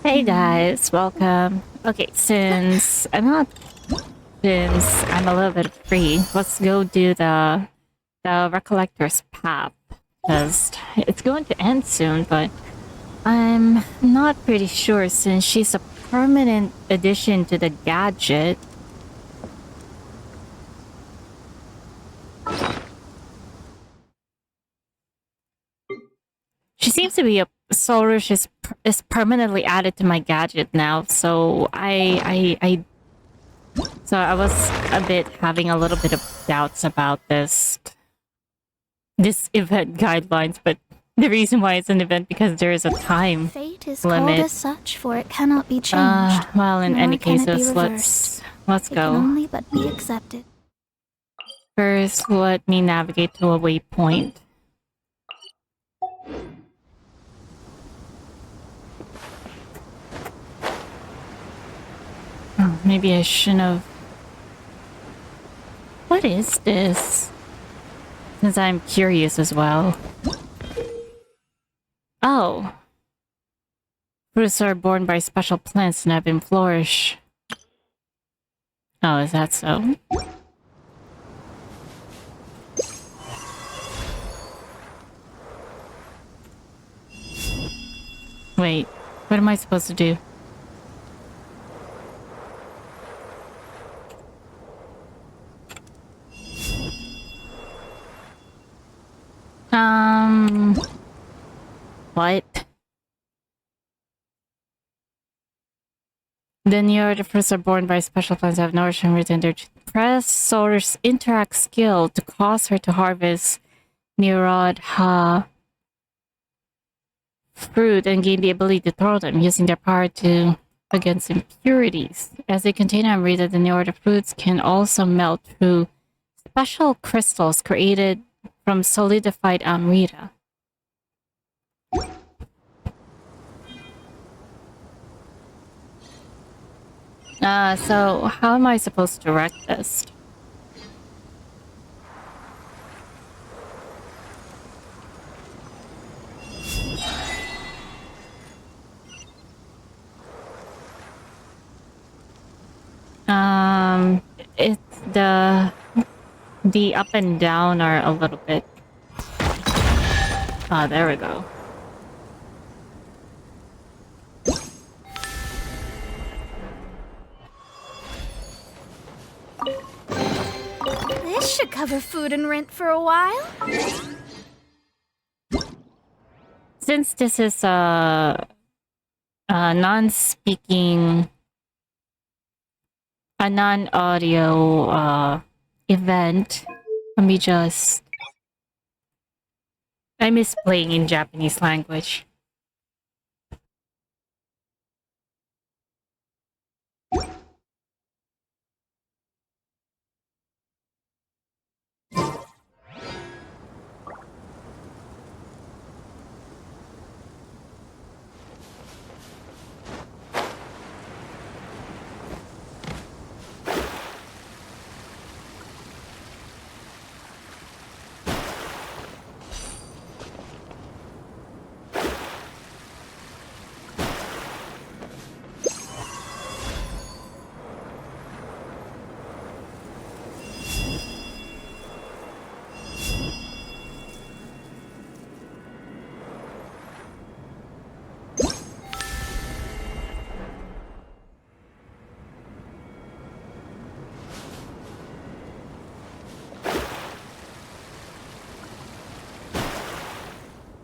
Hey guys, welcome. Okay, since I'm a little bit free, let's go do the Recollector's Path. Because it's going to end soon, but I'm not pretty sure since she's a permanent addition to the gadget. She seems to be a Solrush is permanently added to my gadget now, so I was a bit having a little bit of doubts about this event guidelines, but the reason why it's an event because there is a time Fate is limit. called as such, for it cannot be changed. Well, in nor any can it be cases, reversed. let's It go. can only but be accepted. First, let me navigate to a waypoint. Oh, maybe I shouldn't have. What is this? Since I'm curious as well. Oh. Fruits are born by special plants and have been flourish. Oh, is that so? Wait, what am I supposed to do? What? The neurodiverse are born by special plants that have nourishment within their press Solar's interact skill to cause her to harvest neurod fruit and gain the ability to throw them using their power to against impurities. As they contain Amrita, the neurod fruits can also melt through special crystals created from solidified Amrita. So how am I supposed to direct this? It's the up and down are a little bit. Ah, there we go. This should cover food and rent for a while. Since this is non-speaking, a non-audio event, let me just. I miss playing in Japanese language.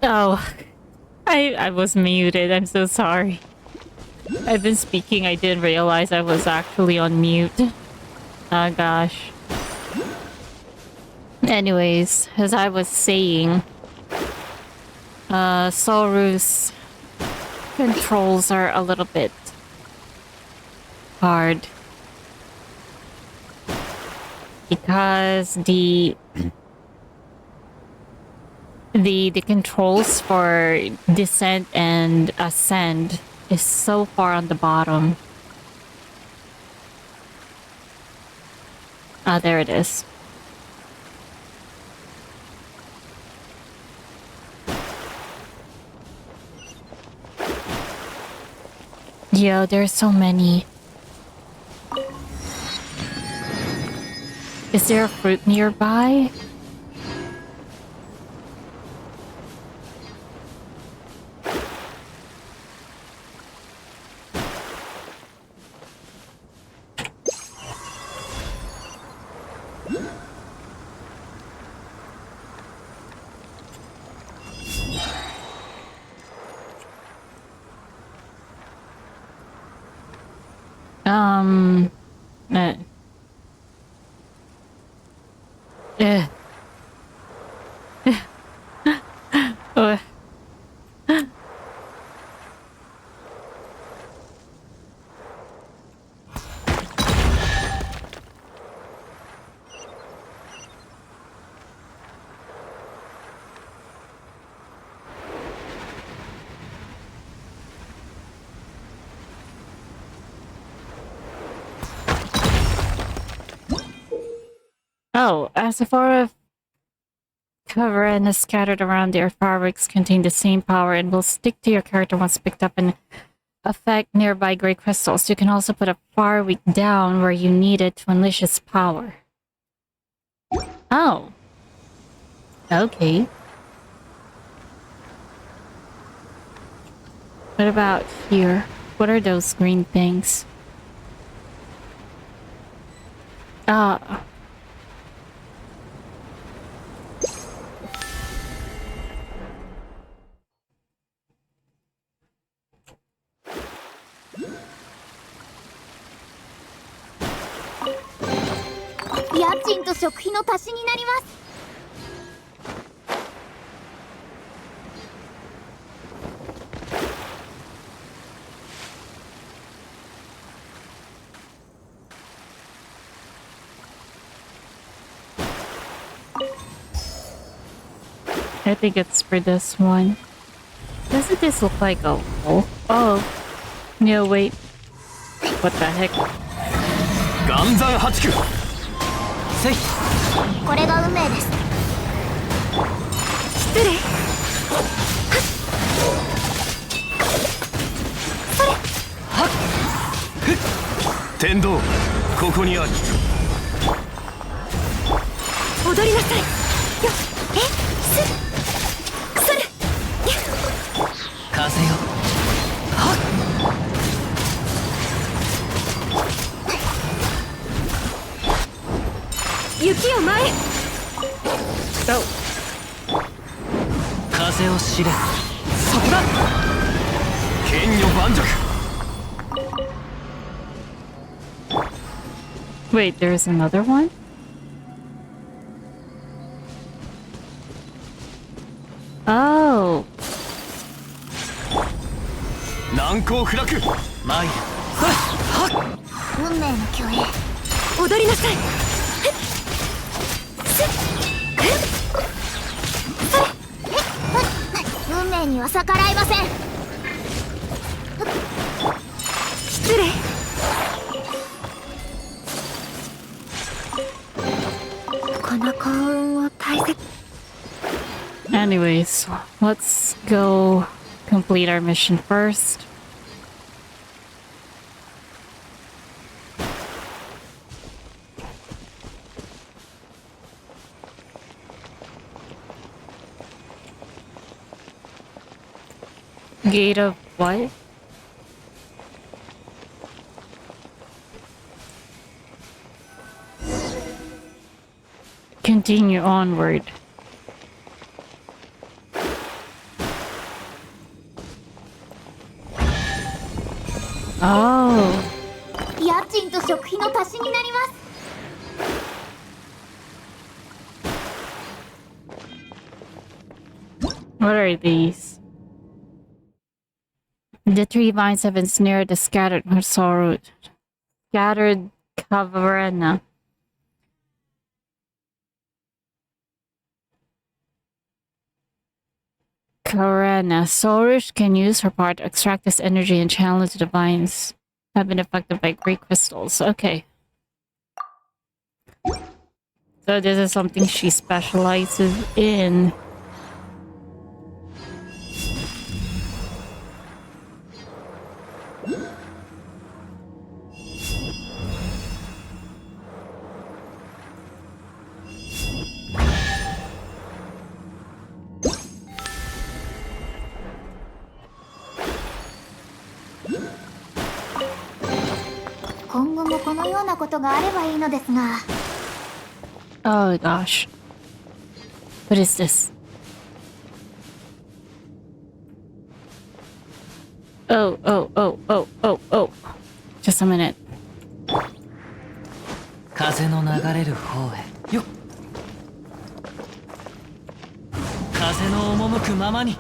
Oh, I was muted. I'm so sorry. I've been speaking. I didn't realize I was actually on mute. Oh gosh. Anyways, as I was saying, Soru's controls are a little bit hard. Because the controls for descent and ascend is so far on the bottom. Ah, there it is. Yeah, there's so many. Is there a fruit nearby? Um, uh, eh. Uh, Oh, as a form of Khvarena scattered around their fabrics contain the same power and will stick to your character once picked up and affect nearby gray crystals. You can also put a far weak down where you need it to unleash its power. Oh. Okay. What about here? What are those green things? Ah. I think it's for this one. Doesn't this look like a wolf? Oh. No, wait. What the heck? 岩山八九せいこれが運命です。失礼。天道ここにあり踊りなさい。よ、風よ雪よ前へ。風を知れそこだ剣女盤石 Wait, there's another one? Oh. 難攻不落参る運命の虚栄。踊りなさい。運命には逆らいません。失礼。この幸運を大切。 Anyways, let's go complete our mission first. Gate of what? Continue onward. Oh. 家賃と食費の足しになります。 What are these? The three vines have ensnared the scattered Khvarena. Khvarena. Sorush can use her part to extract this energy and channel it to the vines. Have been affected by great crystals. Okay. So this is something she specializes in. 今後もこのようなことがあればいいのですが。 Oh gosh. What is this? Oh. Just a minute. 風の流れる方へよっ。風の赴くままに。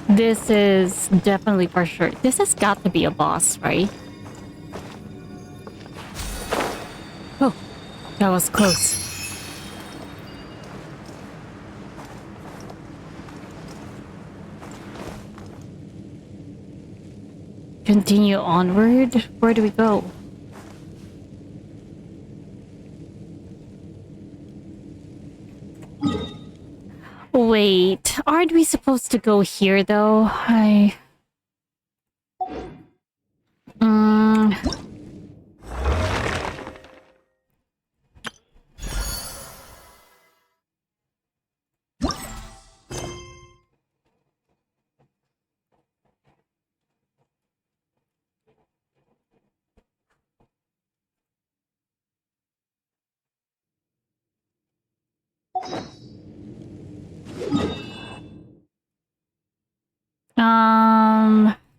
This is definitely for sure. This has got to be a boss, right? Oh, that was close. Continue onward? Where do we go? Wait, aren't we supposed to go here though?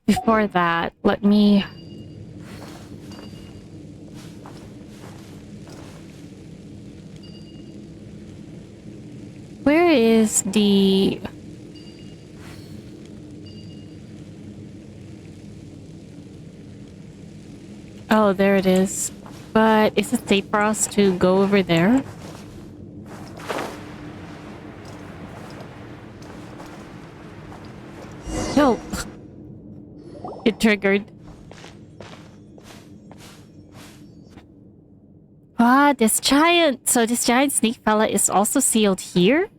Before that, let me... Where is the... Oh, there it is. But is it safe for us to go over there? No. It triggered. Ah, this giant... So this giant snake fella is also sealed here?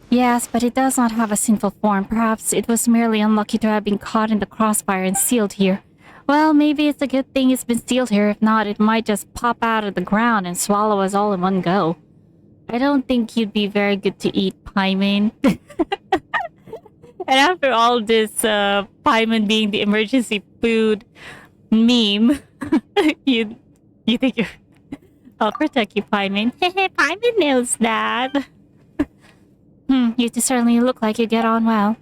Yes, but it does not have a sinful form. Perhaps it was merely unlucky to have been caught in the crossfire and sealed here. Well, maybe it's a good thing it's been sealed here. If not, it might just pop out of the ground and swallow us all in one go. I don't think you'd be very good to eat, Paimon. And after all this, Paimon being the emergency food meme, you think you're... I'll protect you, Paimon. Hehe, Paimon knows that. You two certainly look like you get on well.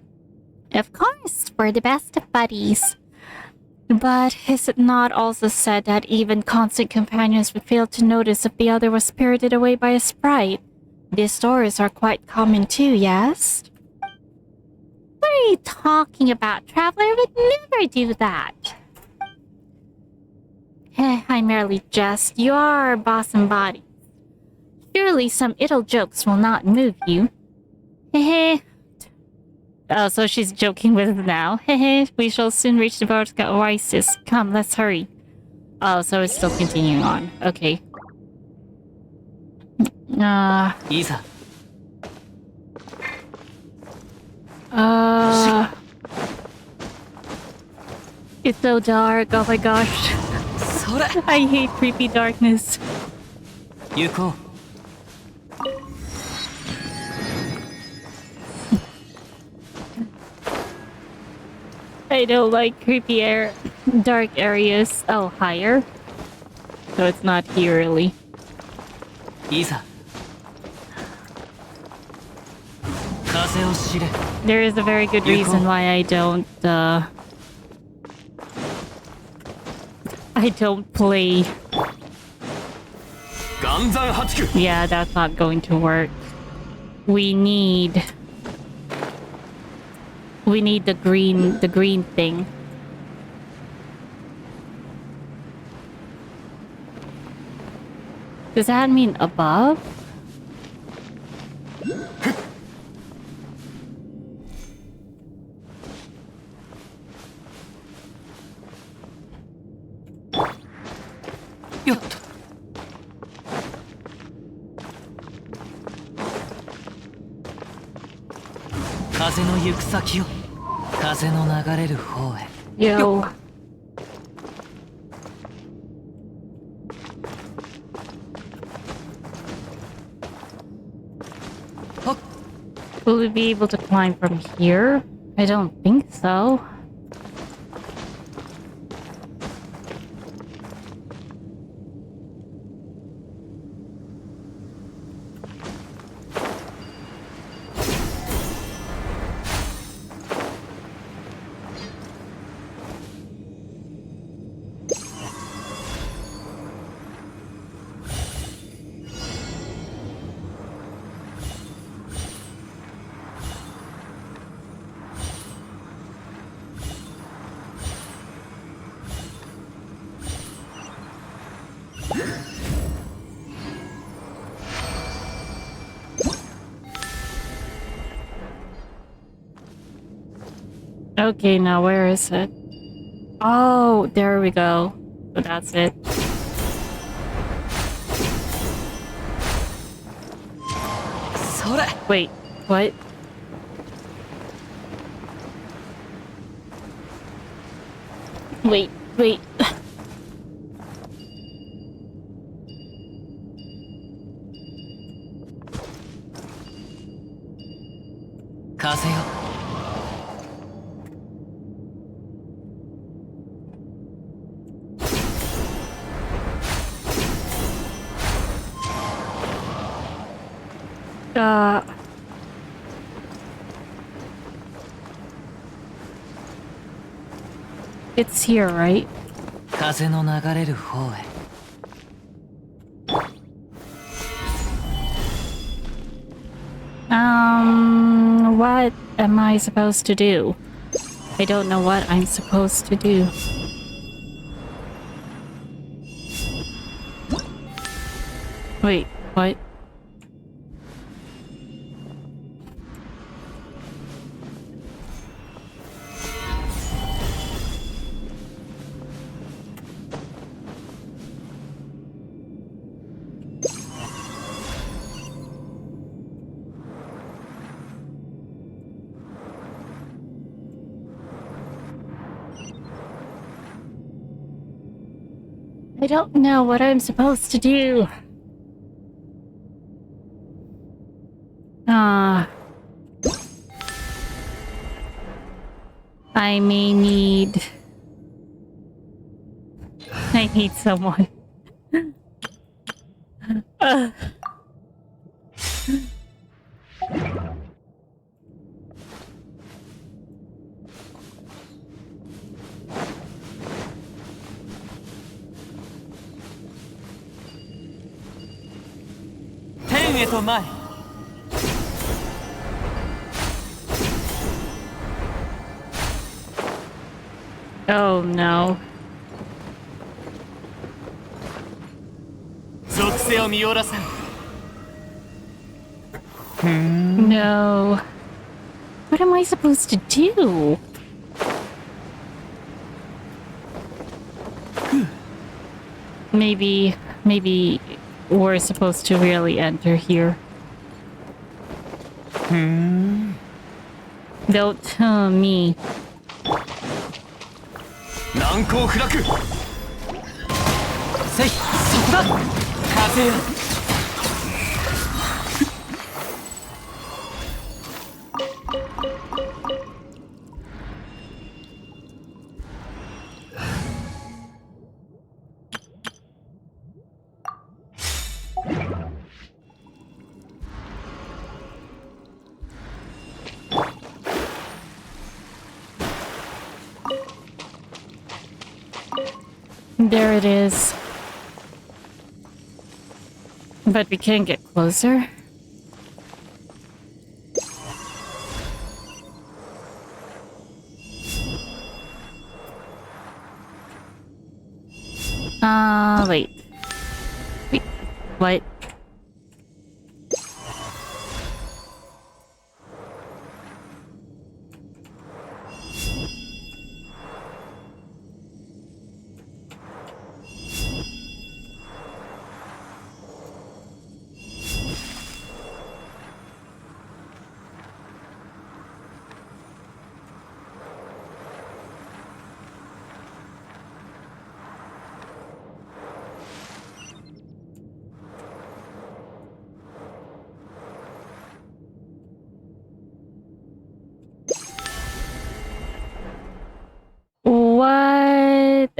Of course, we're the best of buddies. But is it not also said that even constant companions would fail to notice if the other was spirited away by a sprite? These stories are quite common too, yes? What are you talking about? Traveler would never do that. I merely jest. You are our boss and body. Surely some idle jokes will not move you. Hehe. Oh, so she's joking with it now. Hehe, we shall soon reach the Vortica Oasis. Come, let's hurry. Oh, so it's still continuing on. Okay. Isa. It's so dark. Oh my gosh. I hate creepy darkness. Yuko. I don't like creepy dark areas. Oh, higher? So it's not here really. Isa. There is a very good reason why I don't play. Yeah, that's not going to work. We need the green thing. Does that mean above? 風の行く先を風の流れる方へ Yo. Will we be able to climb from here? I don't think so. Okay, now where is it? Oh, there we go. So that's it. Wait, what? Wait. 風よ It's here, right? 風の流れる方へ What am I supposed to do? I don't know what I'm supposed to do. Wait, what? I don't know what I'm supposed to do. I may need... I need someone. Oh no. 属性を見下ろせ No. What am I supposed to do? Maybe we're supposed to really enter here. Don't tell me. 難攻不落せいそこだ風よ There it is. But we can't get closer. Wait. Wait, what?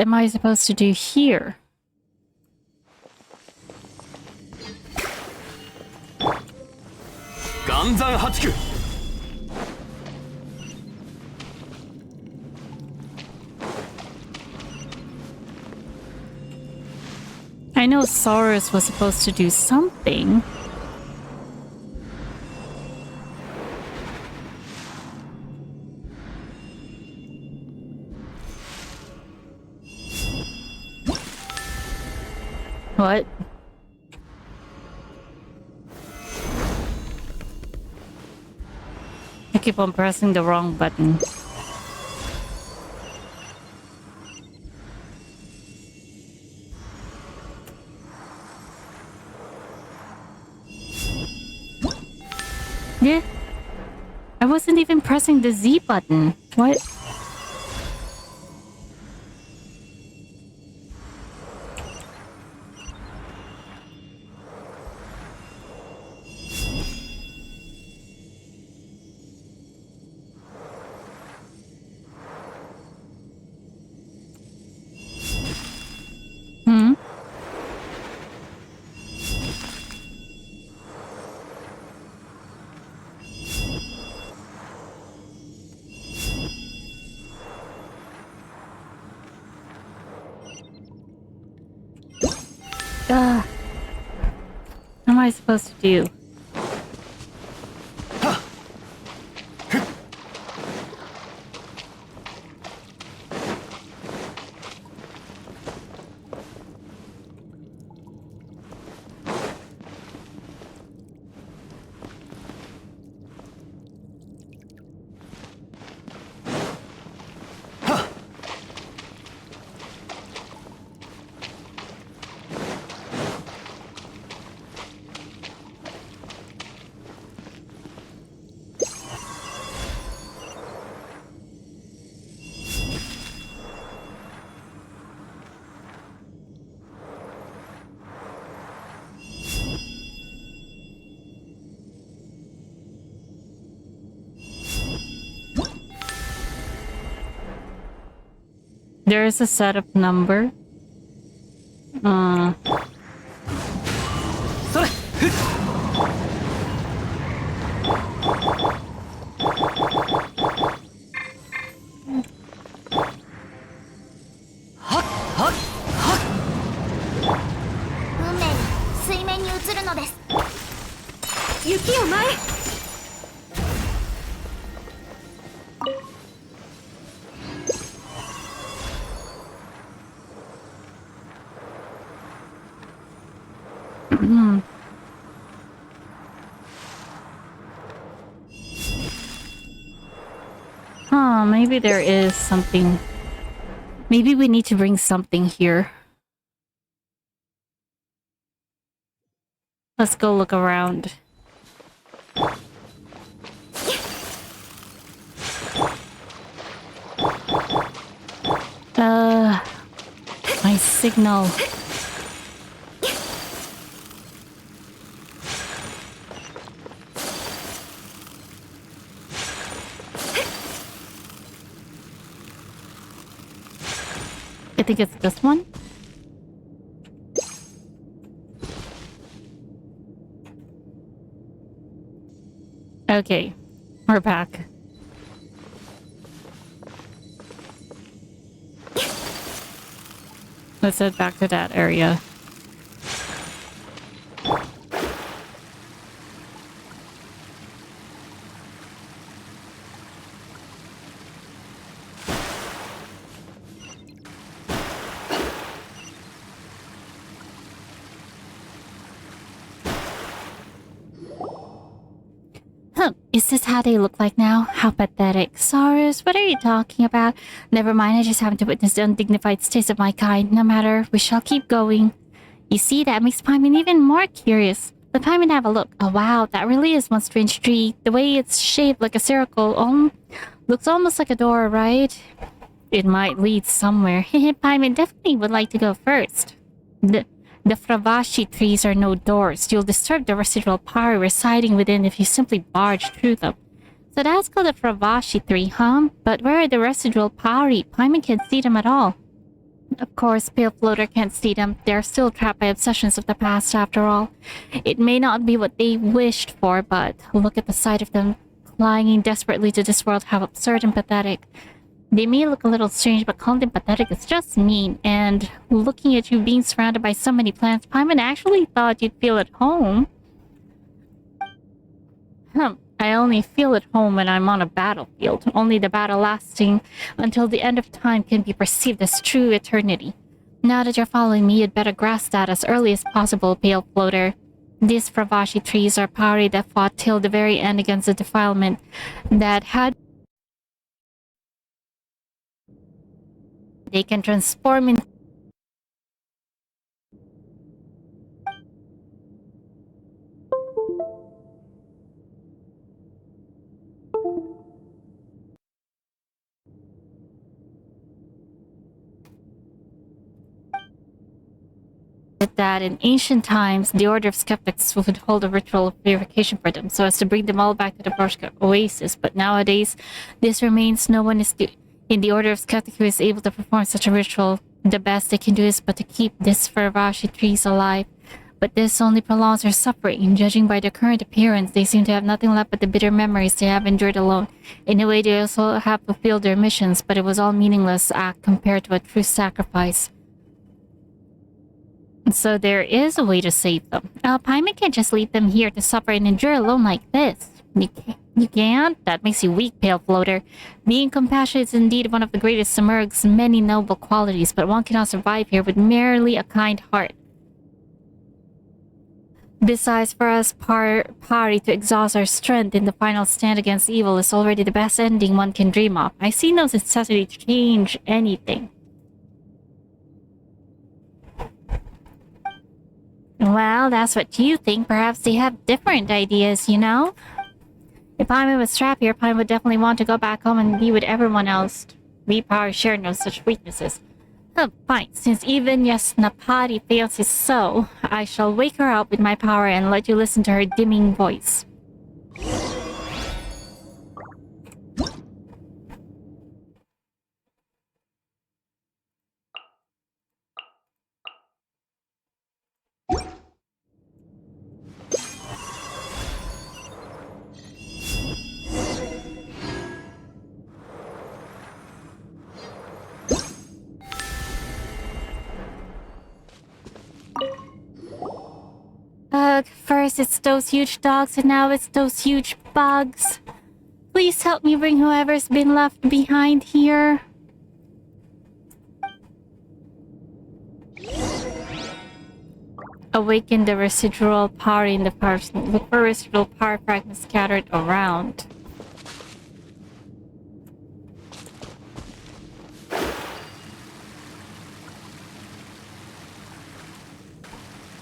am I supposed to do here? Ganzan Hachiku. I know Saurus was supposed to do something. What? I keep on pressing the wrong button. Yeah. I wasn't even pressing the Z button. What? Hmm? What am I supposed to do? There is a setup number. それ。はっはっはっ。運命が水面に映るのです。雪を前へ。Huh, maybe there is something. Maybe we need to bring something here. Let's go look around. My signal. I think it's this one. Okay, we're back. Let's head back to that area. Is this how they look like now? How pathetic. Saurus, what are you talking about? Never mind, I just happen to witness the undignified states of my kind. No matter, we shall keep going. You see, that makes Paimon even more curious. Let Paimon have a look. Oh wow, that really is one strange tree. The way it's shaped like a circle looks almost like a door, right? It might lead somewhere. Paimon definitely would like to go first. The Fravashi trees are no doors. You'll disturb the residual power residing within if you simply barge through them. So that's called a Fravashi tree, huh? But where are the residual power? Paimon can't see them at all. Of course, Pale Floater can't see them. They're still trapped by obsessions of the past, after all. It may not be what they wished for, but look at the sight of them clinging desperately to this world. How absurd and pathetic. They may look a little strange, but calling them pathetic is just mean. And looking at you being surrounded by so many plants, Paimon actually thought you'd feel at home. I only feel at home when I'm on a battlefield. Only the battle lasting until the end of time can be perceived as true eternity. Now that you're following me, you'd better grasp that as early as possible, Pale Floater. These Fravashi trees are Pari that fought till the very end against the defilement that had... They can transform in... that in ancient times, the Order of Skeptics would hold a ritual of purification for them, so as to bring them all back to the Broshka Oasis. But nowadays, this remains. No one is in the Order of Skeptics who is able to perform such a ritual. The best they can do is but to keep these Faravashi trees alive. But this only prolongs their suffering, and judging by their current appearance, they seem to have nothing left but the bitter memories they have endured alone. In a way, they also have fulfilled their missions, but it was all meaningless act compared to a true sacrifice. So there is a way to save them. Paimon can't just leave them here to suffer and endure alone like this. You can't? That makes you weak, Pale Floater. Being compassionate is indeed one of the greatest Simurgh's many noble qualities, but one cannot survive here with merely a kind heart. Besides, for us Pari to exhaust our strength in the final stand against evil is already the best ending one can dream of. I see no necessity to change anything. Well, that's what you think. Perhaps they have different ideas, you know? If Paimon was trapped here, Paimon would definitely want to go back home and be with everyone else. We Pari share no such weaknesses. Oh, fine. Since even Yasnapati fails his soul, I shall wake her up with my power and let you listen to her dimming voice. First it's those huge dogs and now it's those huge bugs. Please help me bring whoever's been left behind here. Awaken the residual power in the person. Look for residual power fragments scattered around.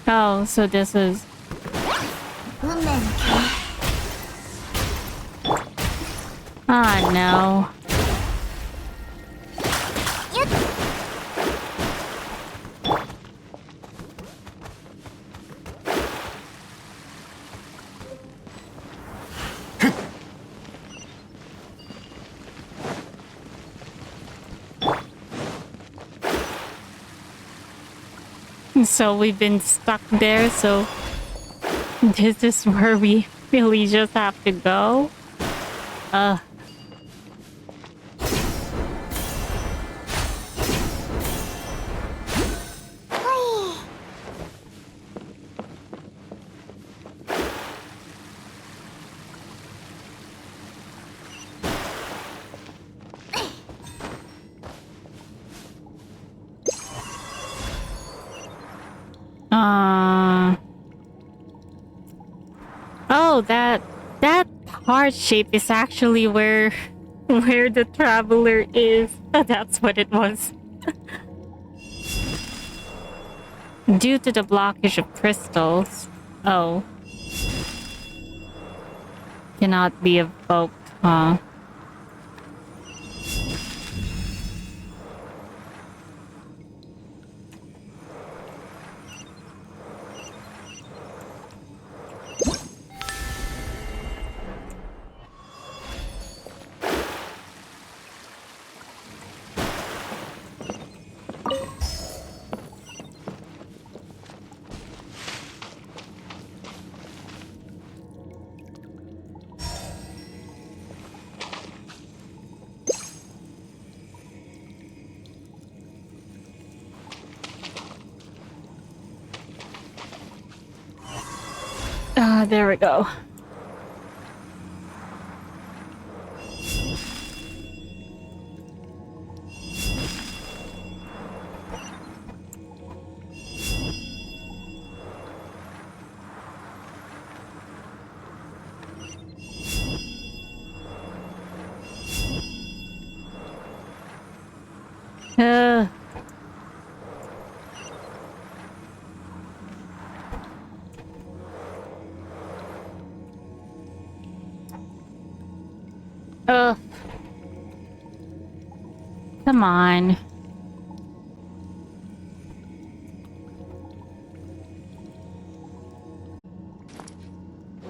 Oh, so this is... Ah, no. So we've been stuck there, so this is where we really just have to go? Oh, that heart shape is actually where the traveler is. That's what it was. Due to the blockage of crystals. Oh. Cannot be evoked, huh? There we go. Uh, Ugh. Come on.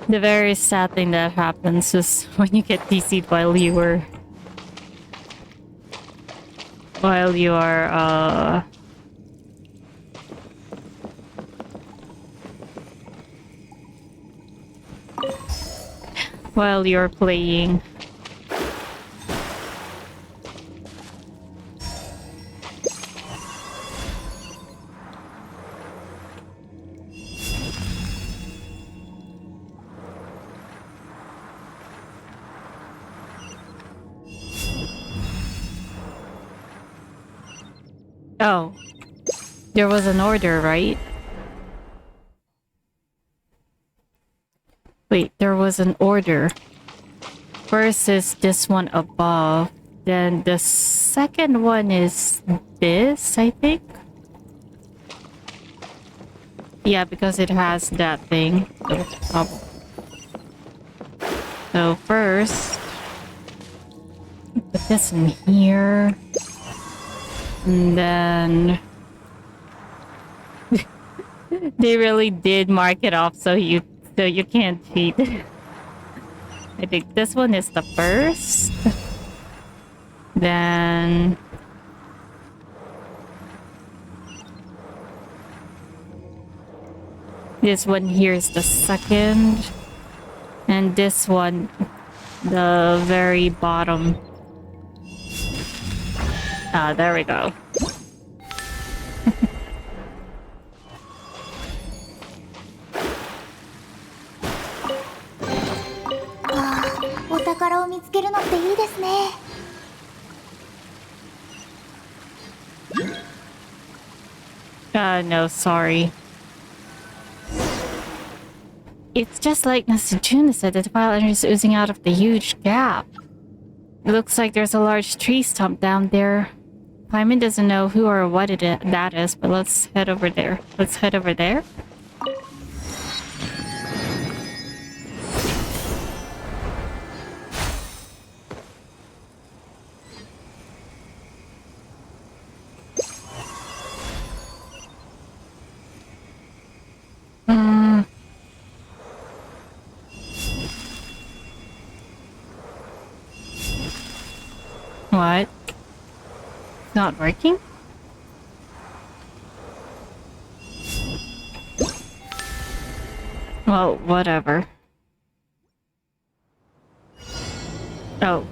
The very sad thing that happens is when you get DC'd while you are while you're playing. Oh, there was an order, right? Wait, there was an order. First is this one above. Then the second one is this, I think. Yeah, because it has that thing. So first, put this in here. And then they really did mark it off so you can't cheat. I think this one is the first. Then this one here is the second. And this one, the very bottom. Ah, there we go. お宝を見つけるのっていいですね。No, sorry. It's just like Nasajuna said, that the file energy is oozing out of the huge gap. It looks like there's a large tree stump down there. Paimon doesn't know who or what that is, but let's head over there. Let's head over there. What? It's not working? Well, whatever. Oh.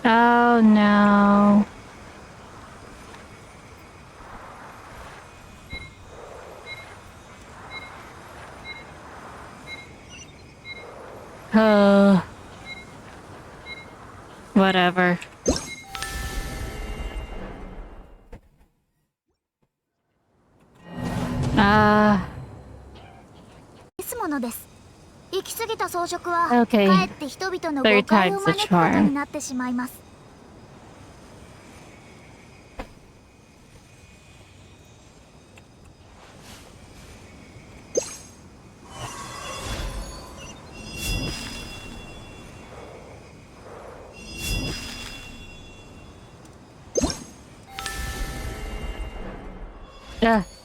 Oh no. Whatever. ですものです。行き過ぎた装飾は、 Okay. かえって人々の誤解を招くことになってしまいます。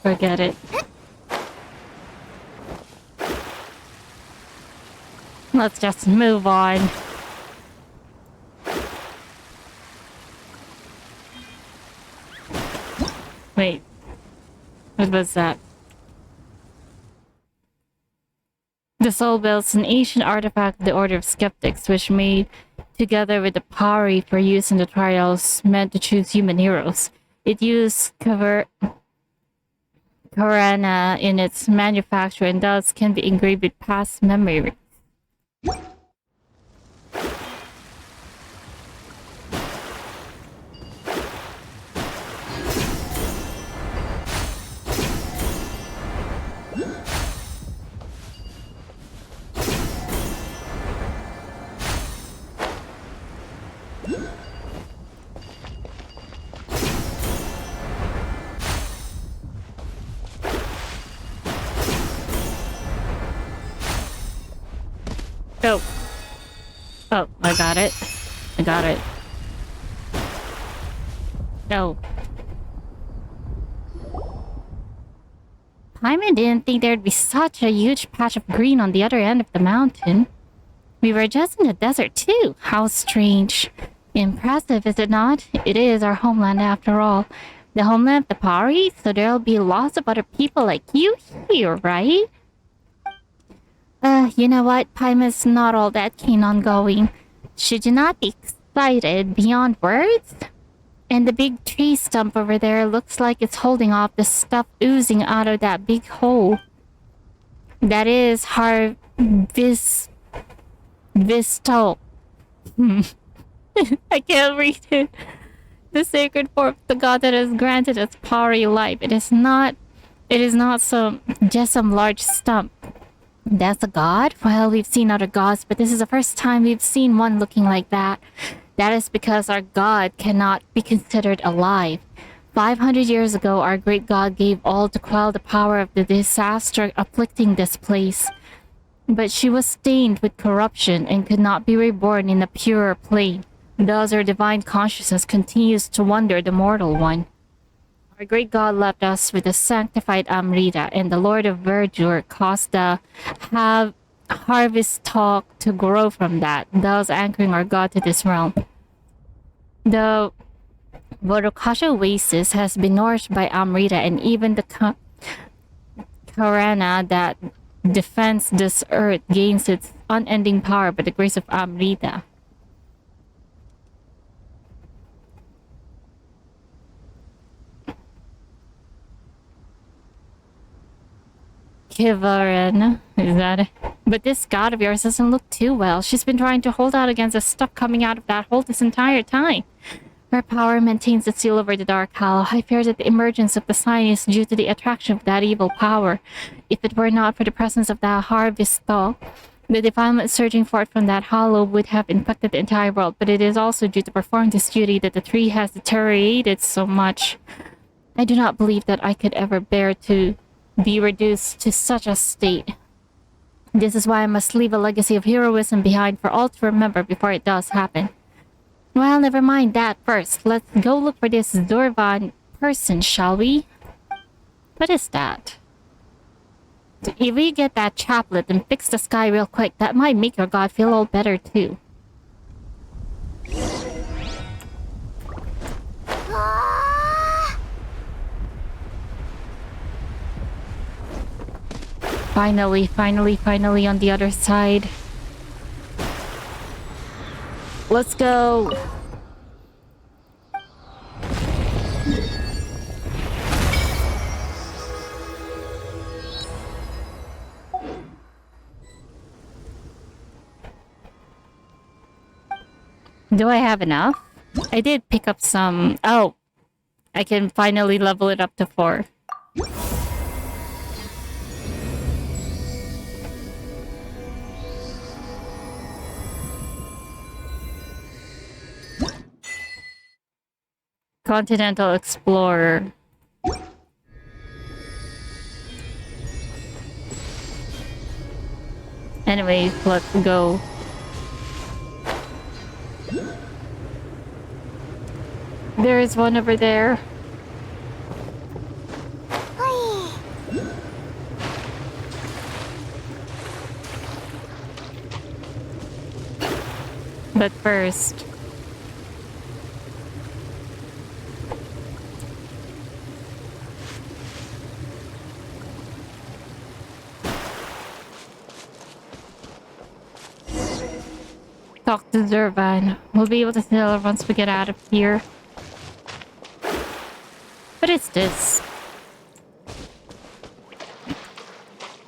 Forget it. Let's just move on. Wait. What was that? The Soul Bell is an ancient artifact of the Order of Skeptics, which made together with the Pari for use in the trials meant to choose human heroes. It used Khvarena in its manufacture and thus can be engraved with past memory. Oh. Oh, I got it. I got it. No. Paimon didn't think there'd be such a huge patch of green on the other end of the mountain. We were just in the desert too. How strange. Impressive, is it not? It is our homeland after all. The homeland of the Pari, so there'll be lots of other people like you here, right? You know what? Paimon's not all that keen on going. Should you not be excited beyond words? And the big tree stump over there looks like it's holding off the stuff oozing out of that big hole. That is Visto. I can't read it. The sacred form of the god that has granted us Pari life. It is not just some large stump. That's a god? Well, we've seen other gods, but this is the first time we've seen one looking like that. That is because our god cannot be considered alive. 500 years ago, our great god gave all to quell the power of the disaster afflicting this place. But she was stained with corruption and could not be reborn in a purer plane. Thus her divine consciousness continues to wander the mortal one. Our great god left us with the sanctified Amrita, and the Lord of Verdure caused the harvest stalk to grow from that, thus anchoring our god to this realm. The Vorokasha oasis has been nourished by Amrita, and even the Khvarena that defends this earth gains its unending power by the grace of Amrita. Khvarena, is that it? But this god of yours doesn't look too well. She's been trying to hold out against the stuff coming out of that hole this entire time. Her power maintains the seal over the Dark Hollow. I fear that the emergence of the sign is due to the attraction of that evil power. If it were not for the presence of that harvest stalk, the defilement surging forth from that hollow would have infected the entire world, but it is also due to perform this duty that the tree has deteriorated so much. I do not believe that I could ever bear to be reduced to such a state. This is why I must leave a legacy of heroism behind for all to remember before it does happen. Well, never mind that first. Let's go look for this Zorvan person, shall we? What is that? If we get that chaplet and fix the sky real quick, that might make your god feel all better too. Finally on the other side. Let's go. Do I have enough? I did pick up some. Oh, I can finally level it up to 4. Continental Explorer. Anyways, let's go. There is one over there. But first... talk to Zervan. We'll be able to tell her once we get out of here. What is this?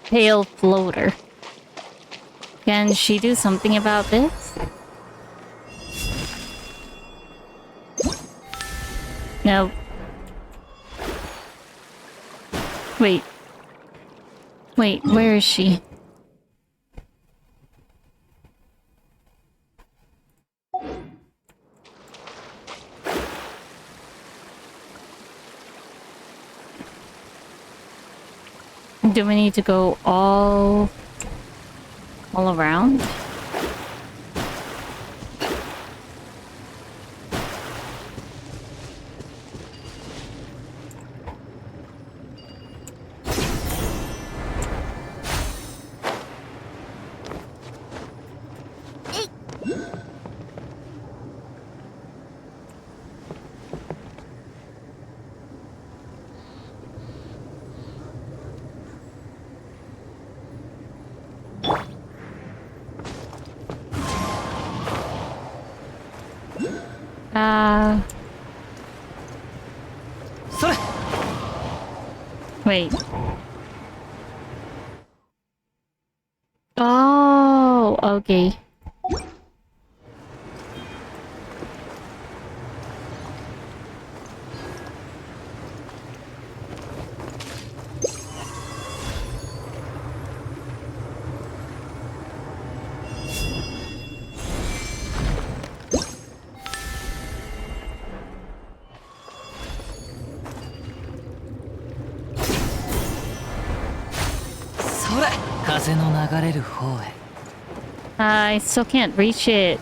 Pale floater. Can she do something about this? No. Wait. Wait, where is she? Do we need to go all around? Wait. Oh, okay. I still can't reach it.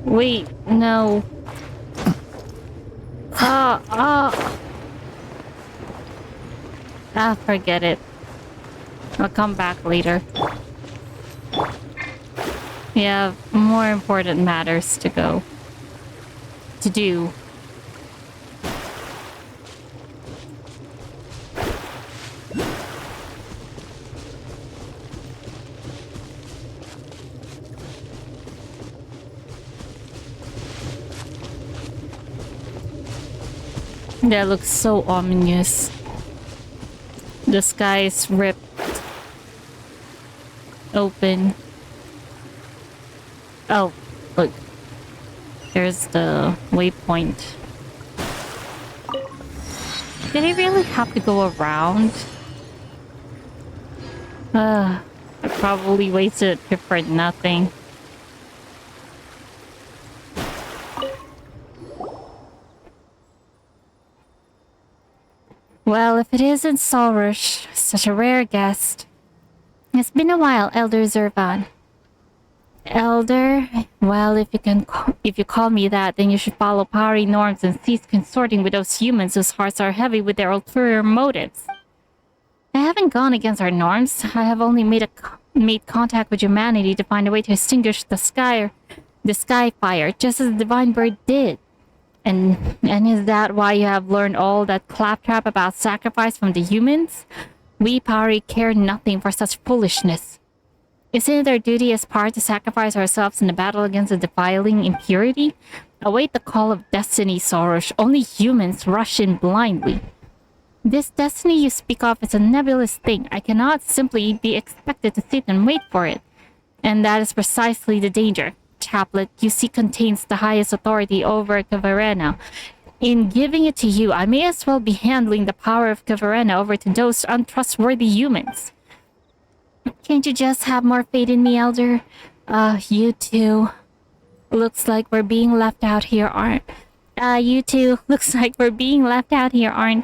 Wait, no. Forget it. I'll come back later. We have more important matters to do. That looks so ominous. The sky is ripped open. Oh, look. There's the waypoint. Did I really have to go around? I probably wasted a trip for nothing. Well, if it isn't Solrush, such a rare guest. It's been a while, Elder Zervan. Elder? Well, if you call me that, then you should follow Pari norms and cease consorting with those humans whose hearts are heavy with their ulterior motives. I haven't gone against our norms. I have only made contact with humanity to find a way to extinguish the sky fire, just as the divine bird did. And is that why you have learned all that claptrap about sacrifice from the humans? We Pari care nothing for such foolishness. Isn't it our duty as Pari to sacrifice ourselves in the battle against the defiling impurity? Await the call of destiny, Sorush. Only humans rush in blindly. This destiny you speak of is a nebulous thing. I cannot simply be expected to sit and wait for it. And that is precisely the danger. Chaplet you see contains the highest authority over Khvarena. In giving it to you, I may as well be handling the power of Khvarena over to those untrustworthy humans. Can't you just have more faith in me, Elder? You two. Looks like we're being left out here, aren't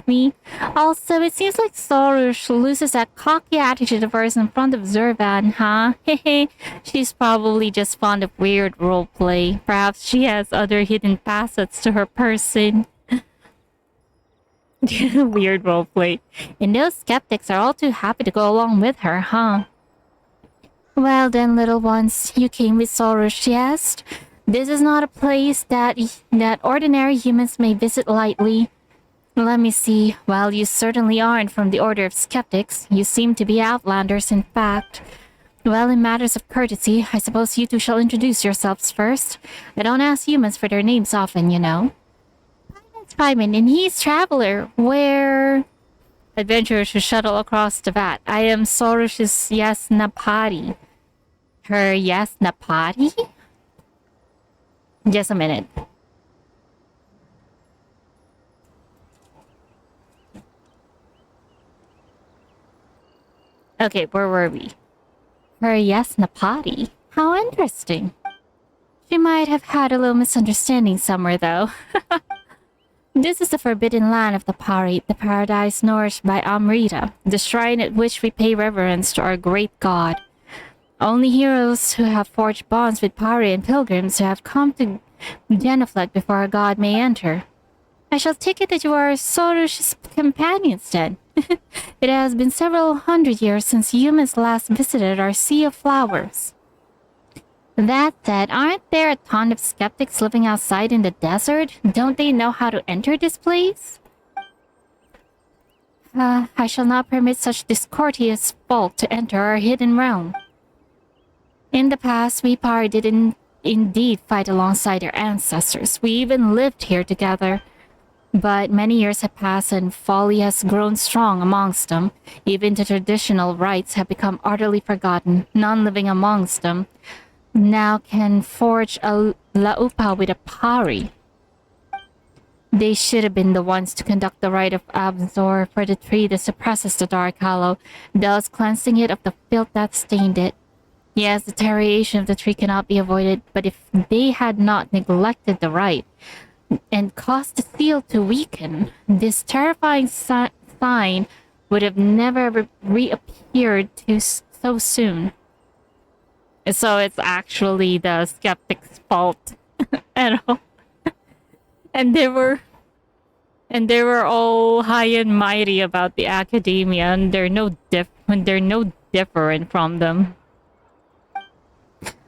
we? Also, it seems like Sorush loses that cocky attitude of hers in front of Zervan, huh? Hehe. She's probably just fond of weird roleplay. Perhaps she has other hidden facets to her person. Weird roleplay. And those skeptics are all too happy to go along with her, huh? Well then, little ones, you came with Sorush, yes? This is not a place that ordinary humans may visit lightly. Let me see. Well, you certainly aren't from the order of skeptics. You seem to be outlanders, in fact. Well, in matters of courtesy, I suppose you two shall introduce yourselves first. I don't ask humans for their names often, you know. It's Paimon, and he's Traveler, where adventurers should shuttle across the vat. I am Sorush's Yasnapati. Her Yasnapati? Just a minute. Okay, where were we? Her Yasnapati? How interesting. She might have had a little misunderstanding somewhere, though. This is the forbidden land of the Pari, the paradise nourished by Amrita, the shrine at which we pay reverence to our great god. Only heroes who have forged bonds with Pari and pilgrims who have come to genuflect before our god may enter. I shall take it that you are Sorush's companions, then. It has been several hundred years since humans last visited our Sea of Flowers. That said, aren't there a ton of skeptics living outside in the desert? Don't they know how to enter this place? I shall not permit such discourteous folk to enter our hidden realm. In the past, we Pari did indeed fight alongside our ancestors. We even lived here together. But many years have passed and folly has grown strong amongst them. Even the traditional rites have become utterly forgotten. None living amongst them now can forge a laupa with a pari. They should have been the ones to conduct the rite of Absor for the tree that suppresses the dark hollow, thus cleansing it of the filth that stained it. Yes, the deterioration of the tree cannot be avoided, but if they had not neglected the rite, and caused the seal to weaken, this terrifying sign would have never reappeared so soon. So it's actually the skeptic's fault at all. And they were all high and mighty about the academia, and they're no different from them.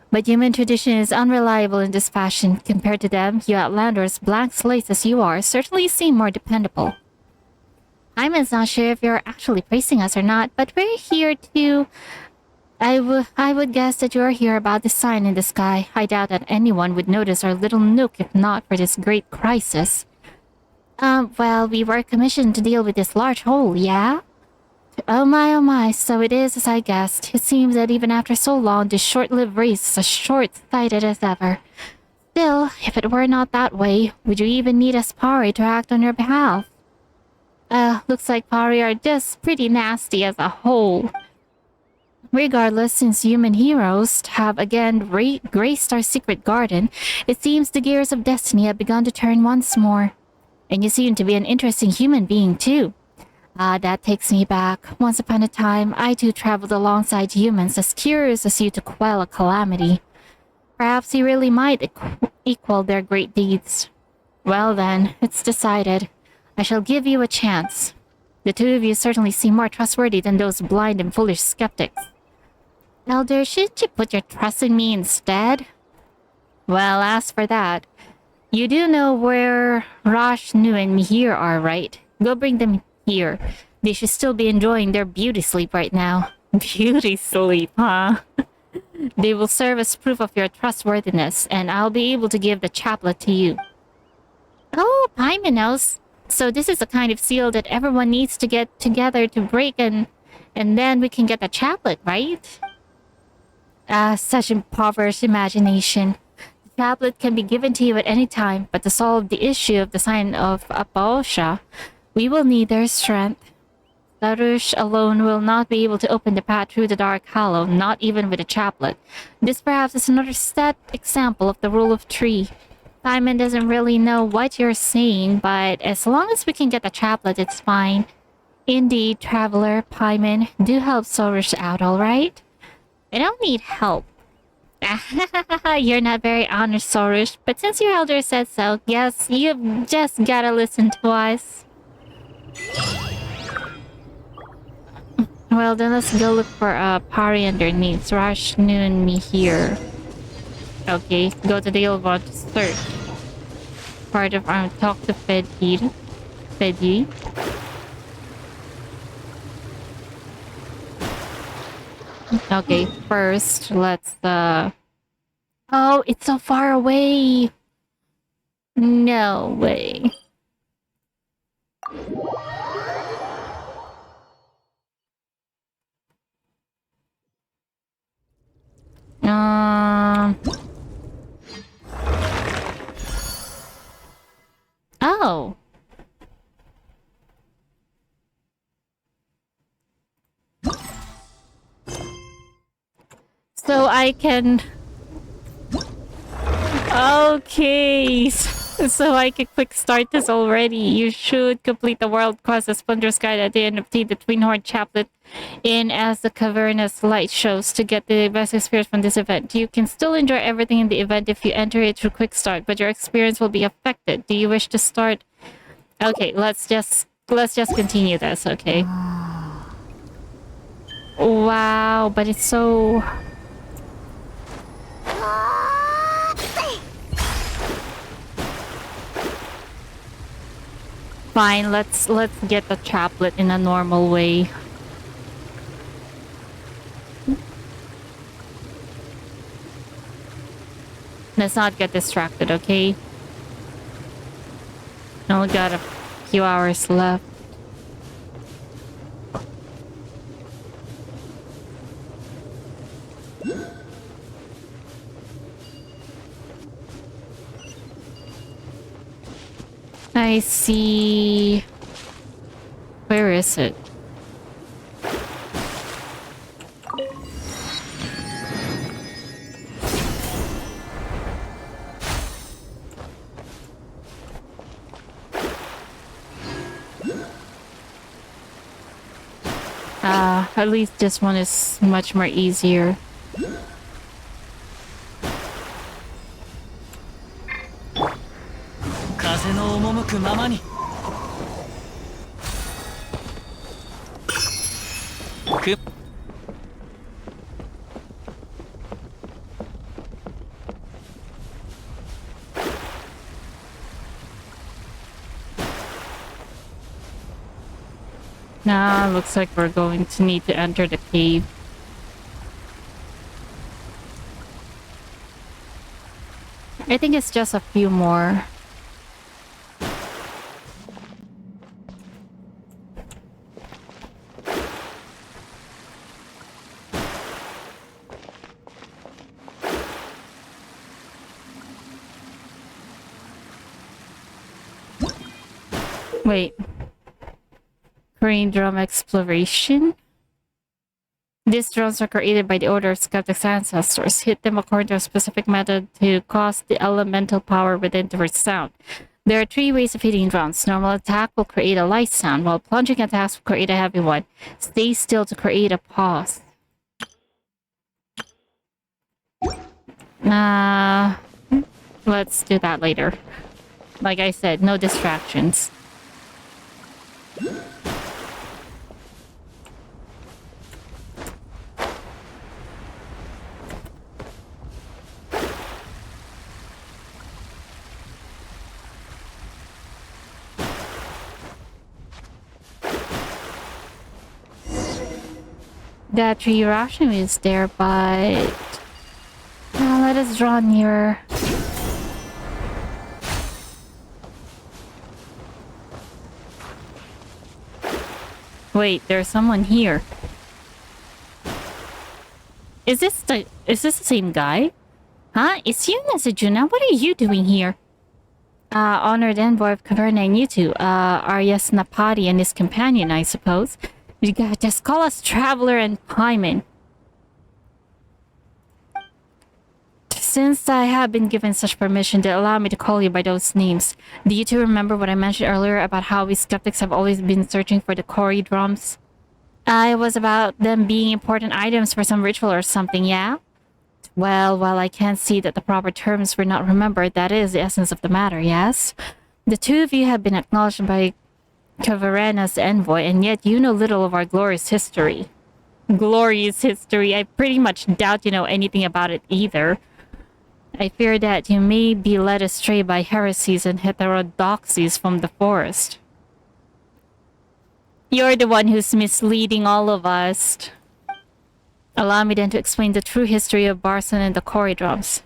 But human tradition is unreliable in this fashion. Compared to them, you outlanders, blank slates as you are, certainly seem more dependable. I'm not sure if you're actually praising us or not, but we're here to... I would guess that you're here about the sign in the sky. I doubt that anyone would notice our little nook if not for this great crisis. Well, we were commissioned to deal with this large hole, yeah? Oh my, so it is as I guessed. It seems that even after so long, this short-lived race is as short-sighted as ever. Still, if it were not that way, would you even need us Pari to act on your behalf? Looks like Pari are just pretty nasty as a whole. Regardless, since human heroes have again graced our secret garden, it seems the gears of destiny have begun to turn once more. And you seem to be an interesting human being, too. That takes me back. Once upon a time, I too traveled alongside humans as curious as you to quell a calamity. Perhaps you really might equal their great deeds. Well then, it's decided. I shall give you a chance. The two of you certainly seem more trustworthy than those blind and foolish skeptics. Elder, shouldn't you put your trust in me instead? Well, as for that, you do know where Rashnu and Mihir are, right? Go bring them here. They should still be enjoying their beauty sleep right now. Beauty sleep, huh? They will serve as proof of your trustworthiness, and I'll be able to give the chaplet to you. Oh, Paimon knows. So this is the kind of seal that everyone needs to get together to break and then we can get the chaplet, right? Such impoverished imagination. The tablet can be given to you at any time, but to solve the issue of the sign of Apaosha, we will need their strength. Sarush alone will not be able to open the path through the Dark Hollow, not even with a chaplet. This perhaps is another example of the rule of three. Paimon doesn't really know what you're saying, but as long as we can get the chaplet, it's fine. Indeed, Traveler, Paimon, do help Sarush out, alright? I don't need help. You're not very honest, Sarush, but since your elder said so, yes, you've just gotta listen to us. Well, then let's go look for Pari underneath. Rashnu and Mihir. Okay, go to the old one to search. Part of our talk to Fedi. Fedi. Okay, first let's oh, it's so far away. No way. Oh. So I can... Okay. So I can quick start this already. You should complete the World Quest of Splinter's Guide at the end of the Twin-Horn Chaplet in as the Khvarena's light shows to get the best experience from this event. You can still enjoy everything in the event if you enter it through quick start, but your experience will be affected. Do you wish to start? Okay, let's just continue this, okay? Wow, but it's so... Fine, let's get the chaplet in a normal way. Let's not get distracted, okay? Only got a few hours left. I see... Where is it? At least this one is much more easier. Nah, looks like we're going to need to enter the cave. I think it's just a few more. Wait. Green drum exploration? These drums are created by the Order of Skeptic's ancestors. Hit them according to a specific method to cause the elemental power within to resound. There are 3 ways of hitting drums. Normal attack will create a light sound, while plunging attacks will create a heavy one. Stay still to create a pause. Let's do that later. Like I said, no distractions. That Hirashimi is there, but... let us draw nearer. Wait, there's someone here. Is this the same guy? Huh? It's you, Nasajuna. What are you doing here? Honored envoy of Khvarena and you two. Arya Snapati and his companion, I suppose. You gotta just call us Traveler and Paimon. Since I have been given such permission to allow me to call you by those names, do you two remember what I mentioned earlier about how we skeptics have always been searching for the Kori drums? It was about them being important items for some ritual or something, yeah? Well, while I can't see that the proper terms were not remembered, that is the essence of the matter, yes? The two of you have been acknowledged by Khvarena's envoy, and yet you know little of our glorious history. Glorious history? I pretty much doubt you know anything about it either. I fear that you may be led astray by heresies and heterodoxies from the forest. You're the one who's misleading all of us. Allow me then to explain the true history of Barson and the Cory drums.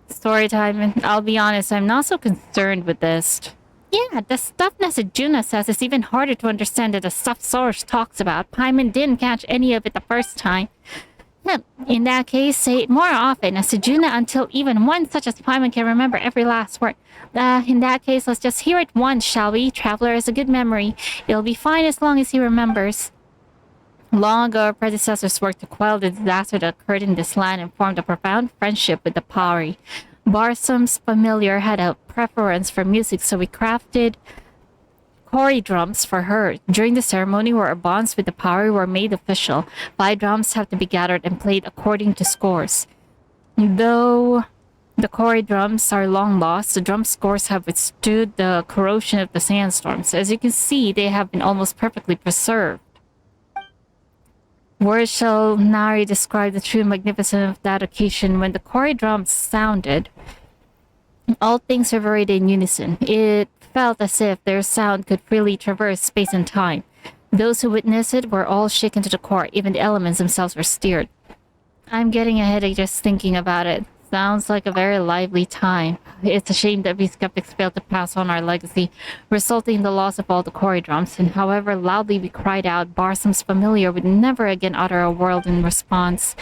Story time, and I'll be honest, I'm not so concerned with this. Yeah, the stuff Nasajuna says is even harder to understand than the stuff Soros talks about. Paimon didn't catch any of it the first time. In that case, say it more often, Nasajuna, until even one such as Paimon can remember every last word. In that case, let's just hear it once, shall we? Traveler has a good memory. It'll be fine as long as he remembers. Long ago, our predecessors worked to quell the disaster that occurred in this land and formed a profound friendship with the Pauri. Barsum's familiar had a preference for music, so we crafted Cory drums for her. During the ceremony where our bonds with the Pauri were made official, 5 drums have to be gathered and played according to scores. Though the Cory drums are long lost, the drum scores have withstood the corrosion of the sandstorms. As you can see, they have been almost perfectly preserved. Words shall nary describe the true magnificence of that occasion when the Cory drums sounded. All things reverberated in unison. It felt as if their sound could freely traverse space and time. Those who witnessed it were all shaken to the core. Even the elements themselves were stirred. I'm getting a headache just thinking about it. Sounds like a very lively time. It's a shame that we skeptics failed to pass on our legacy, resulting in the loss of all the Cory drums. And however loudly we cried out, Barsum's familiar would never again utter a word in response.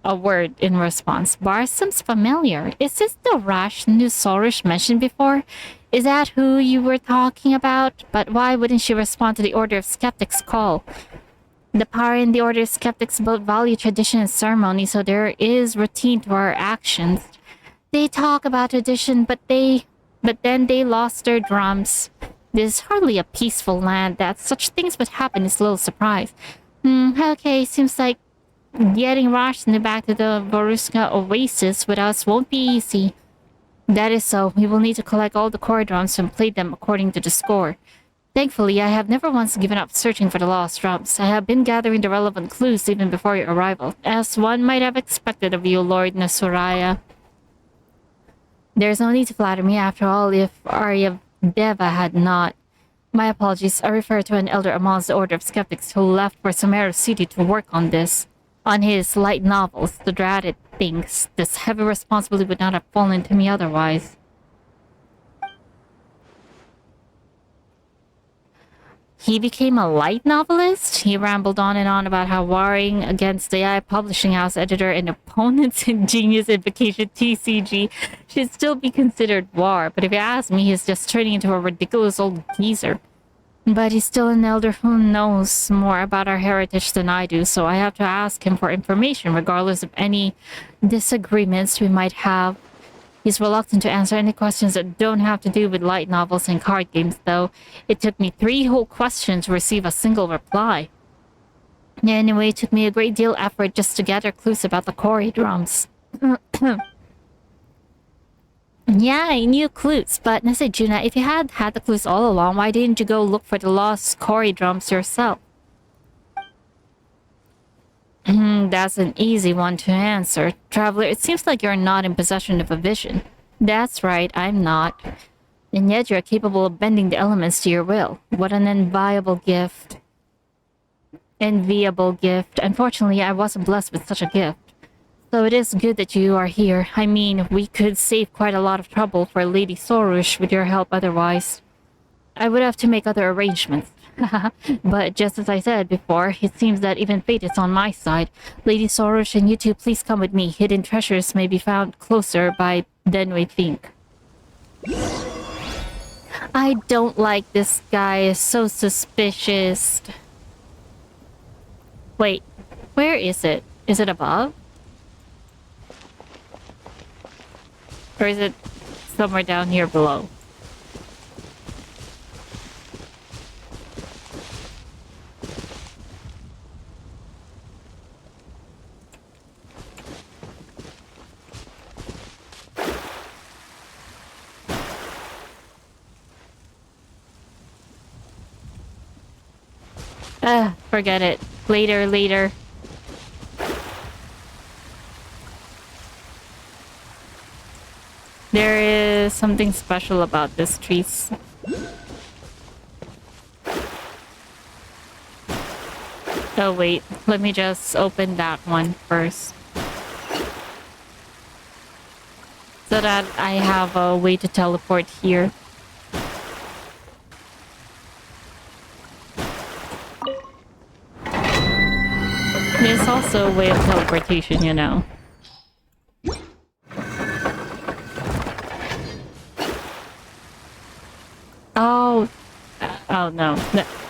Barsum's familiar? Is this the Rash Soros mentioned before? Is that who you were talking about? But why wouldn't she respond to the Order of Skeptics' call? The Pauri and the Order of Skeptics both value tradition and ceremony, so there is routine to our actions. They talk about tradition, but then they lost their drums. This is hardly a peaceful land. That such things would happen is a little surprise. Okay, seems like getting Rashnu back to the Boruska Oasis with us won't be easy. That is so. We will need to collect all the Cory drums and play them according to the score. Thankfully, I have never once given up searching for the lost drums. I have been gathering the relevant clues even before your arrival, as one might have expected of you, Lord Nasuraya. There's no need to flatter me, after all, if Aryadeva had not. My apologies, I refer to an elder amongst the Order of Skeptics who left for Sumeru City to work on his light novels. The dreaded things. This heavy responsibility would not have fallen to me otherwise. He became a light novelist? He rambled on and on about how warring against the AI publishing house editor and opponents in Genius Invocation TCG should still be considered war, but if you ask me, he's just turning into a ridiculous old geezer. But he's still an elder who knows more about our heritage than I do, so I have to ask him for information regardless of any disagreements we might have. He's reluctant to answer any questions that don't have to do with light novels and card games, though. It took me 3 whole questions to receive a single reply. Anyway, it took me a great deal of effort just to gather clues about the Cory drums. Yeah, I knew clues, but Nasajuna, if you had had the clues all along, why didn't you go look for the lost Cory drums yourself? That's an easy one to answer. Traveler, it seems like you're not in possession of a vision. That's right, I'm not. And yet you're capable of bending the elements to your will. What an enviable gift. Enviable gift. Unfortunately, I wasn't blessed with such a gift. So it is good that you are here. I mean, we could save quite a lot of trouble for Lady Sorush with your help otherwise. I would have to make other arrangements. But just as I said before, it seems that even fate is on my side. Lady Sorush and you two, please come with me. Hidden treasures may be found closer by than we think. I don't like this guy. Is so suspicious. Wait, where is it? Is it above? Or is it somewhere down here below? Forget it. Later. There is something special about this trees. Oh wait, let me just open that one first. So that I have a way to teleport here. There's also a way of teleportation, you know. Oh, oh no.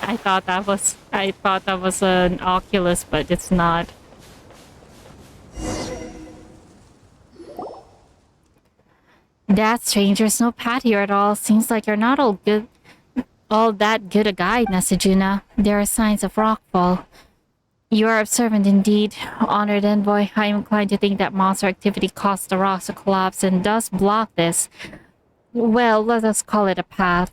I thought that was an Oculus, but it's not. That's strange. There's no path here at all. Seems like you're not all that good a guide, Nasajuna. There are signs of rockfall. You are observant indeed, honored envoy. I am inclined to think that monster activity caused the rocks to collapse and thus block this. Well, let us call it a path.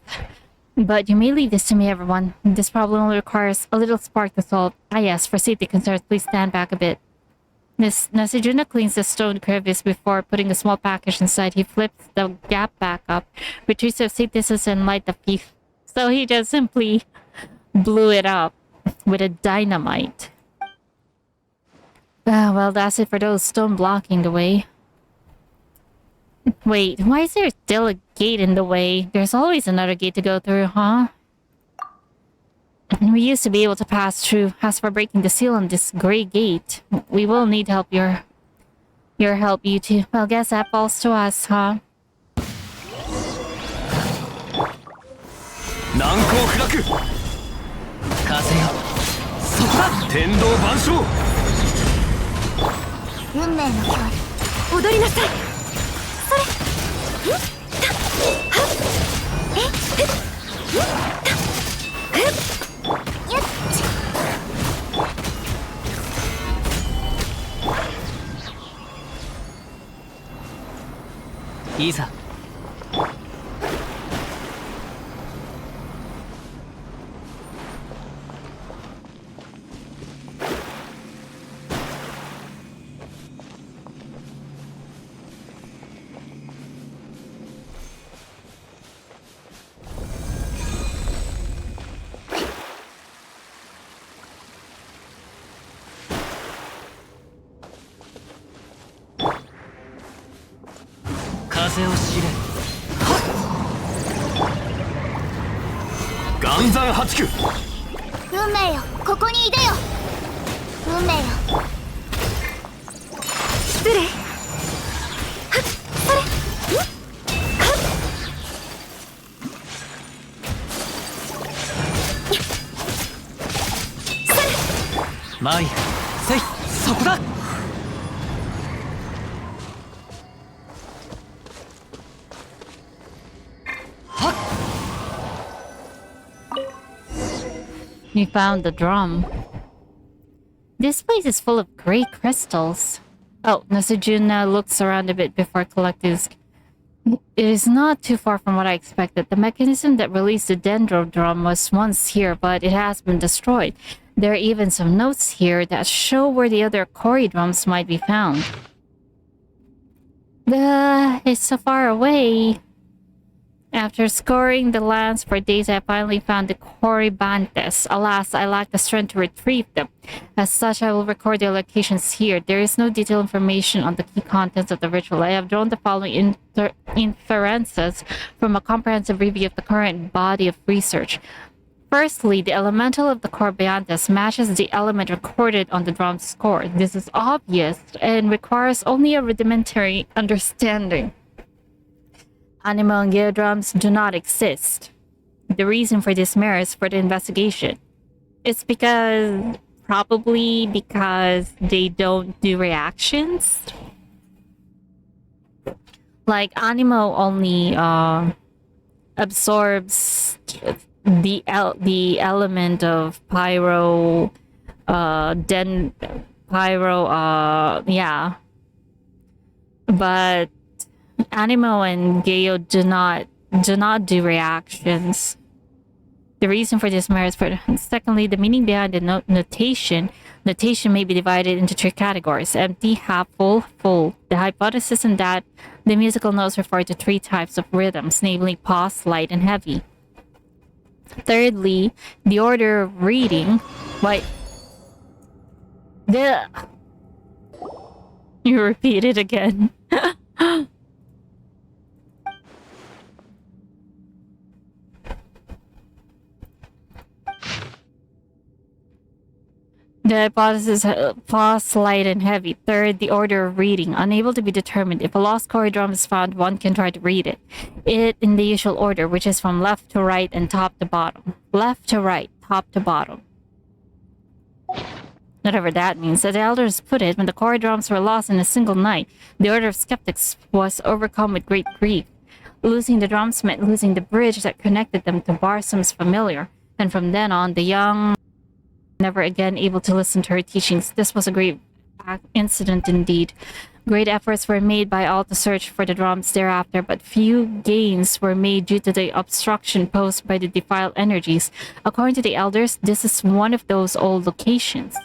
But you may leave this to me, everyone. This problem only requires a little spark to solve. Ah yes, for safety concerns, please stand back a bit. Miss Nasajuna cleans the stone crevice before putting a small package inside. He flips the gap back up, retrieves a safe distance and light the piece. So he just simply blew it up with a dynamite. Well, that's it for those stone blocking the way. Wait, why is there still a gate in the way? There's always another gate to go through, huh? We used to be able to pass through. As for breaking the seal on this gray gate, we will need help. Your help, you two. Well, guess that falls to us, huh? 難攻不落風よそこだ天道万象運命の距離。踊りなさい。それ。いざ風を知れ岩山八九運命よ、ここにいでよ。運命よ。失礼。はっ、それ。はっ。それ。前せいそこだ You found the drum. This place is full of gray crystals. Oh, Nasajuna looks around a bit before collecting his... It is not too far from what I expected. The mechanism that released the dendro drum was once here, but it has been destroyed. There are even some notes here that show where the other Kori drums might be found. It's so far away. After scouring the lands for days, I finally found the Corybantes. Alas, I lack the strength to retrieve them. As such, I will record their locations here. There is no detailed information on the key contents of the ritual. I have drawn the following inferences from a comprehensive review of the current body of research. Firstly, the elemental of the Corybantes matches the element recorded on the drum's score. This is obvious and requires only a rudimentary understanding. Animal and gear drums do not exist. The reason for this merits for the investigation. It's probably because they don't do reactions. Like Animo only absorbs the element of pyro, yeah. But Animo and Geo do not do reactions. The reason for this merits for secondly, the meaning behind the notation. Notation may be divided into three categories: empty, half full, full. The hypothesis in that The musical notes refer to 3 types of rhythms, namely pause, light, and heavy. Thirdly, the order of reading. Wait. The. You repeat it again. The hypothesis pause, light, and heavy. Third, the order of reading. Unable to be determined. If a lost chord drum is found, one can try to read it. It in the usual order, which is from left to right and top to bottom. Left to right, top to bottom. Whatever that means. As the elders put it, when the chord drums were lost in a single night, the order of skeptics was overcome with great grief. Losing the drums meant losing the bridge that connected them to Barsum's familiar, and from then on, the young never again able to listen to her teachings. This was a great incident indeed. Great efforts were made by all to search for the drums thereafter, but few gains were made due to the obstruction posed by the defiled energies. According to the elders, this is one of those old locations.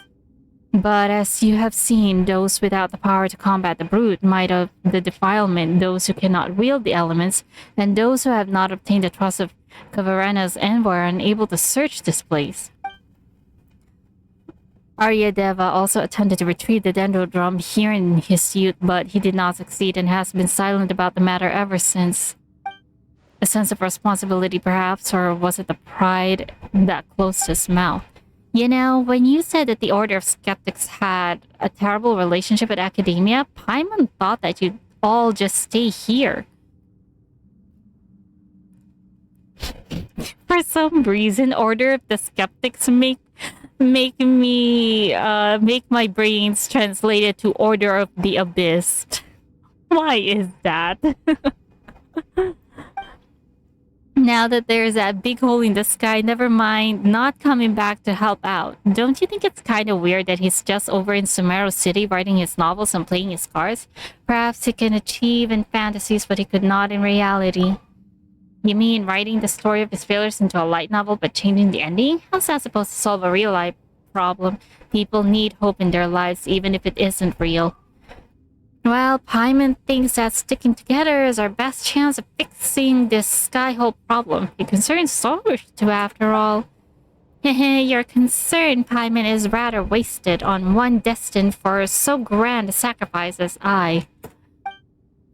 But as you have seen, those without the power to combat the brute might of the defilement, those who cannot wield the elements, and those who have not obtained the trust of Khvarena's envoy are unable to search this place. Aryadeva also attempted to retrieve the dendrodrum here in his youth, but he did not succeed and has been silent about the matter ever since. A sense of responsibility, perhaps, or was it the pride that closed his mouth? You know, when you said that the Order of Skeptics had a terrible relationship with academia, Paimon thought that you'd all just stay here. For some reason, Order of the Skeptics make my brains translated to Order of the Abyss. Why is that? Now that there's that big hole in the sky, never mind not coming back to help out. Don't you think it's kind of weird that he's just over in Sumeru City writing his novels and playing his cards? Perhaps he can achieve in fantasies what he could not in reality. You mean writing the story of his failures into a light novel but changing the ending? How's that supposed to solve a real life problem? People need hope in their lives even if it isn't real. Well, Paimon thinks that sticking together is our best chance of fixing this sky-hole problem. It concerns Solar too, after all. Hehe, your concern, Paimon, is rather wasted on one destined for so grand a sacrifice as I.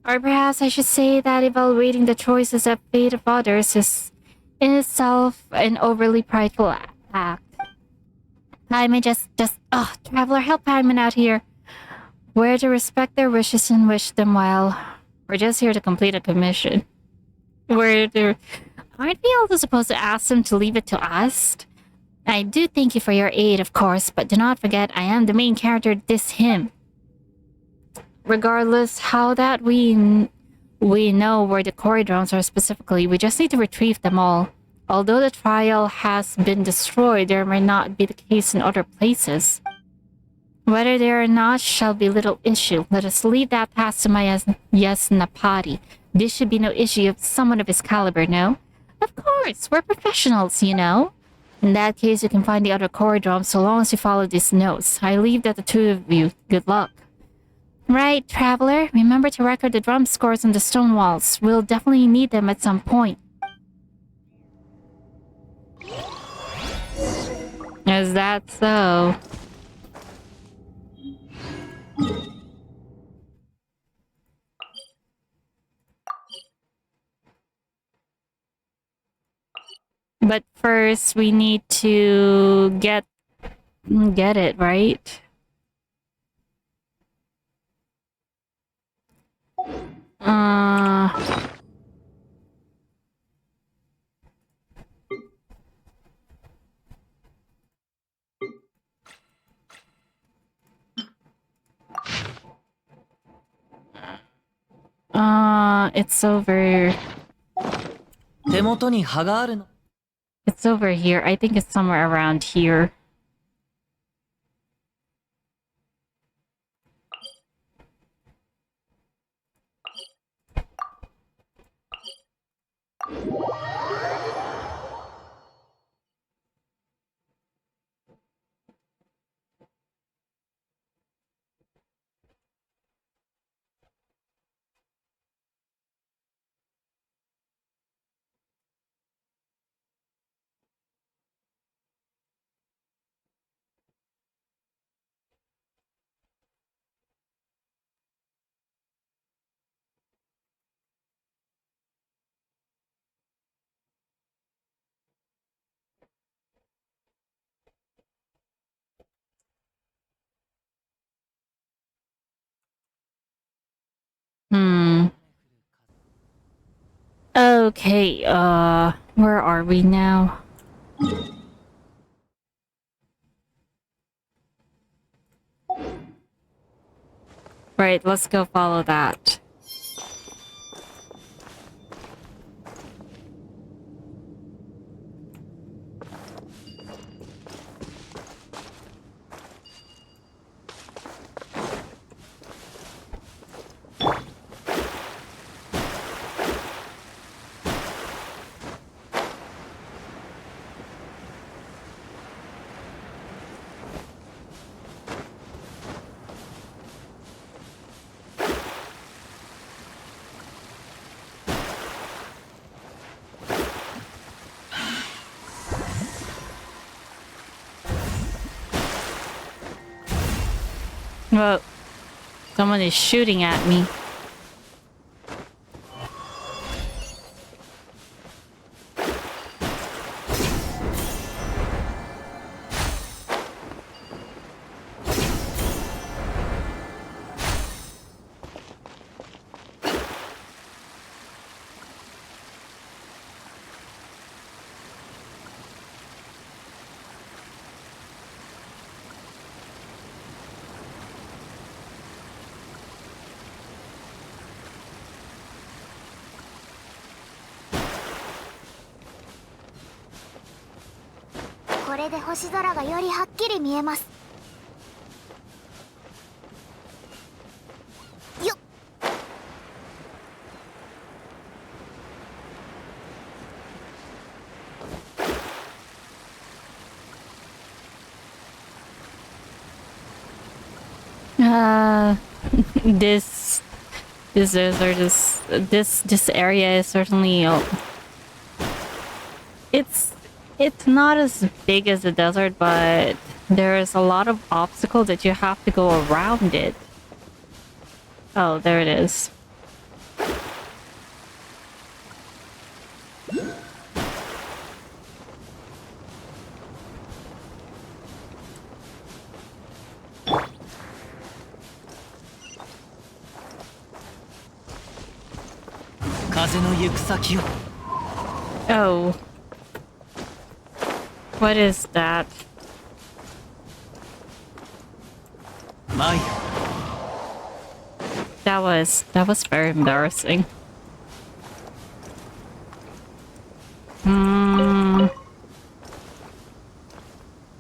Or perhaps I should say that evaluating the choices and fate of others is in itself an overly prideful act. Paimon Traveler, help Paimon out here. We're to respect their wishes and wish them well. We're just here to complete a commission. Aren't we also supposed to ask them to leave it to us? I do thank you for your aid, of course, but do not forget I am the main character of this hymn. Regardless how that we know where the corridors are specifically, we just need to retrieve them all. Although the trial has been destroyed, there may not be the case in other places. Whether there or not shall be little issue. Let us leave that task to my Yasnapati. This should be no issue of someone of his caliber, no? Of course, we're professionals, you know. In that case, you can find the other corridors so long as you follow these notes. I leave that to the two of you. Good luck. Right, Traveler. Remember to record the drum scores on the stone walls. We'll definitely need them at some point. Is that so? But first, we need to get it, right? It's over. 手元に葉があるの。 It's over here. I think it's somewhere around here. Okay, where are we now? Right, let's go follow that. Whoa. Someone is shooting at me.これで星空がよりはっきり見えます。よっ。This desert is this area is certainly it's not as big as the desert, but there's a lot of obstacles that you have to go around it. Oh, there it is. Oh. What is that? That was very embarrassing.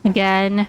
Again.